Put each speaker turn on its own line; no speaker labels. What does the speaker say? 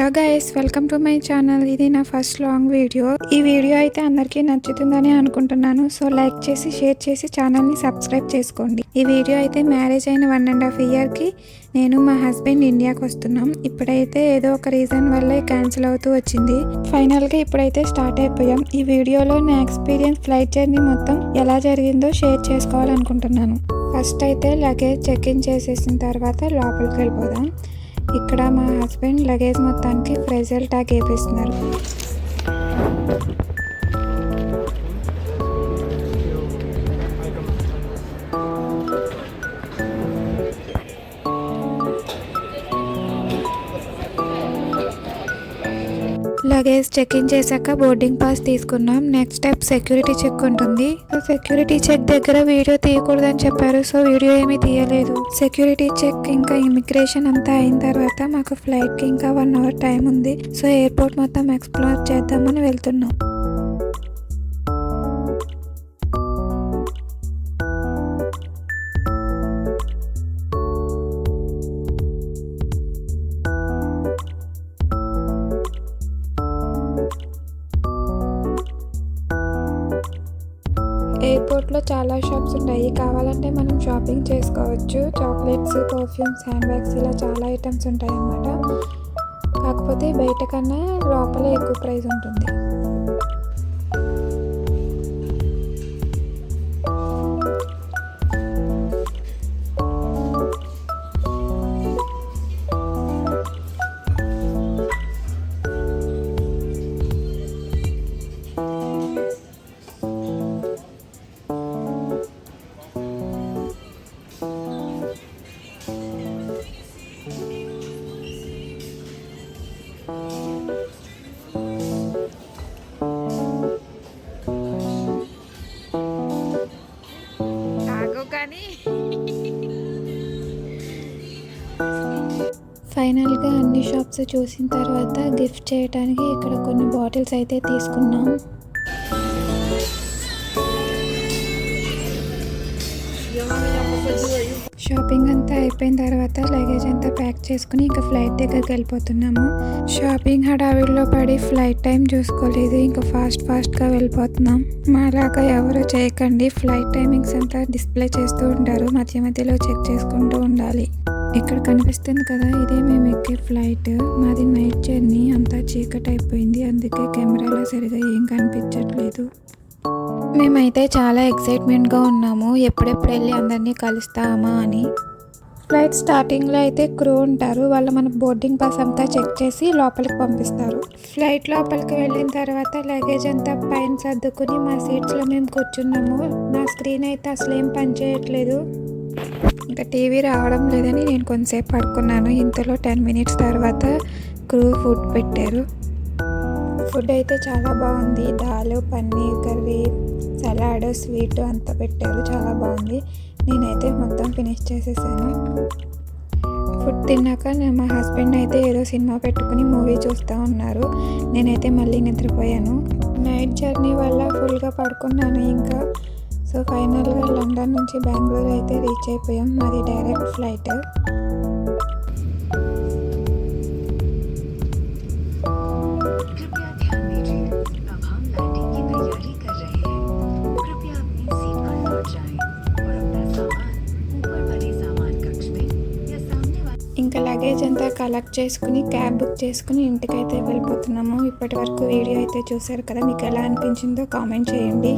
Hello guys, welcome to my channel. ఇది నా first long video. ఈ వీడియో అయితే అందరికీ నచ్చుతుందని అనుకుంటున్నాను. సో లైక్ చేసి షేర్ చేసి ఛానల్ని సబ్స్క్రైబ్ చేసుకోండి. ఈ వీడియో అయితే మ్యారేజ్ అయిన 1.5 ఇయర్కి నేను మా హస్బెండ్ ఇండియాకి వస్తున్నాం. ఇప్పుడైతే ఏదో ఒక రీజన్ వల్ల క్యాన్సిల్ అవుతూ వచ్చింది. ఫైనల్గా ఇప్పుడైతే స్టార్ట్ అయిపోయాం. ఈ వీడియోలో నా ఎక్స్పీరియన్స్ ఫ్లైట్ జర్నీ మొత్తం ఎలా జరిగిందో షేర్ చేసుకోవాలనుకుంటున్నాను. ఫస్ట్ అయితే లగేజ్ చెక్ ఇన్ చేసేసిన తర్వాత లోపలికి వెళ్ళిపోదాం. ఇక్కడ మా హస్బెండ్ లగేజ్ మొత్తానికి ఫ్రెజల్ ట్యాగ్ వేపిస్తున్నారు. లగేజ్ చెక్ ఇన్ చేశాక బోర్డింగ్ పాస్ తీసుకున్నాం. నెక్స్ట్ స్టెప్ సెక్యూరిటీ చెక్ ఉంటుంది. సెక్యూరిటీ చెక్ దగ్గర వీడియో తీయకూడదని చెప్పారు. సో వీడియో ఏమీ తీయలేదు. సెక్యూరిటీ చెక్ ఇంకా ఇమిగ్రేషన్ అంతా అయిన తర్వాత మాకు ఫ్లైట్కి ఇంకా 1 అవర్ టైం ఉంది. సో ఎయిర్పోర్ట్ మొత్తం ఎక్స్ప్లోర్ చేద్దామని వెళ్తున్నాం. ఎయిర్పోర్ట్లో చాలా షాప్స్ ఉంటాయి. కావాలంటే మనం షాపింగ్ చేసుకోవచ్చు. చాక్లెట్స్, పర్ఫ్యూమ్స్, హ్యాండ్ బ్యాగ్స్ ఇలా చాలా ఐటమ్స్ ఉంటాయి అన్నమాట. కాకపోతే బయట కన్నా లోపలే ఎక్కువ ప్రైస్ ఉంటుంది. ఫైనల్గా అన్ని షాప్స్ చూసిన తర్వాత గిఫ్ట్ చేయడానికి ఇక్కడ కొన్ని బాటిల్స్ అయితే తీసుకున్నాం. షాపింగ్ అంతా అయిపోయిన తర్వాత లగేజ్ అంతా ప్యాక్ చేసుకుని ఇంకా ఫ్లైట్ దగ్గరికి వెళ్ళిపోతున్నాము. షాపింగ్ హడావిడిలో పడి ఫ్లైట్ టైం చూసుకోలేదు. ఇంకా ఫాస్ట్గా వెళ్ళిపోతున్నాం. మాలాగా ఎవరు చేయకండి. ఫ్లైట్ టైమింగ్స్ అంతా డిస్ప్లే చేస్తూ ఉంటారు. మధ్యలో చెక్ చేసుకుంటూ ఉండాలి. ఇక్కడ కనిపిస్తుంది కదా, ఇదే మేము ఎక్కే ఫ్లైట్. మాది నైట్ జర్నీ. అంతా చీకటి అయిపోయింది. అందుకే కెమెరాలో సరిగా ఏం కనిపించట్లేదు. మేమైతే చాలా ఎక్సైట్మెంట్గా ఉన్నాము. ఎప్పుడెప్పుడు వెళ్ళి అందరినీ కలుస్తామా అని. ఫ్లైట్ స్టార్టింగ్లో అయితే క్రూ ఉంటారు. వాళ్ళు మన బోర్డింగ్ పాస్ అంతా చెక్ చేసి లోపలికి పంపిస్తారు. ఫ్లైట్ లోపలికి వెళ్ళిన తర్వాత లగేజ్ అంతా పైన సర్దుకుని మా సీట్స్లో మేము కూర్చున్నాము. నా స్క్రీన్ అయితే అసలు ఏం పనిచేయట్లేదు. ఇంకా టీవీ రావడం లేదని నేను కొంతసేపు పడుకున్నాను. ఇంతలో 10 మినిట్స్ తర్వాత క్రూ ఫుడ్ పెట్టారు. ఫుడ్ అయితే చాలా బాగుంది. Dal, paneer curry, salad, sweet అంతా పెట్టారు. చాలా బాగుంది. నేనైతే మొత్తం ఫినిష్ చేసేసాను. ఫుడ్ తిన్నాక మా హస్బెండ్ అయితే ఏదో సినిమా పెట్టుకుని మూవీ చూస్తూ ఉన్నారు. నేనైతే మళ్ళీ నిద్రపోయాను. నైట్ జర్నీ వల్ల ఫుల్గా పడుకున్నాను ఇంకా. సో ఫైనల్గా లండన్ నుంచి బెంగళూరు అయితే రీచ్ అయిపోయాం. మాది డైరెక్ట్ ఫ్లైట్. ఇంకా లగేజ్ అంతా కలెక్ట్ చేసుకుని క్యాబ్ బుక్ చేసుకుని ఇంటికైతే వెళ్ళిపోతున్నాము. ఇప్పటి వరకు వీడియో అయితే చూసారు కదా, మీకు ఎలా అనిపించిందో కామెంట్ చేయండి.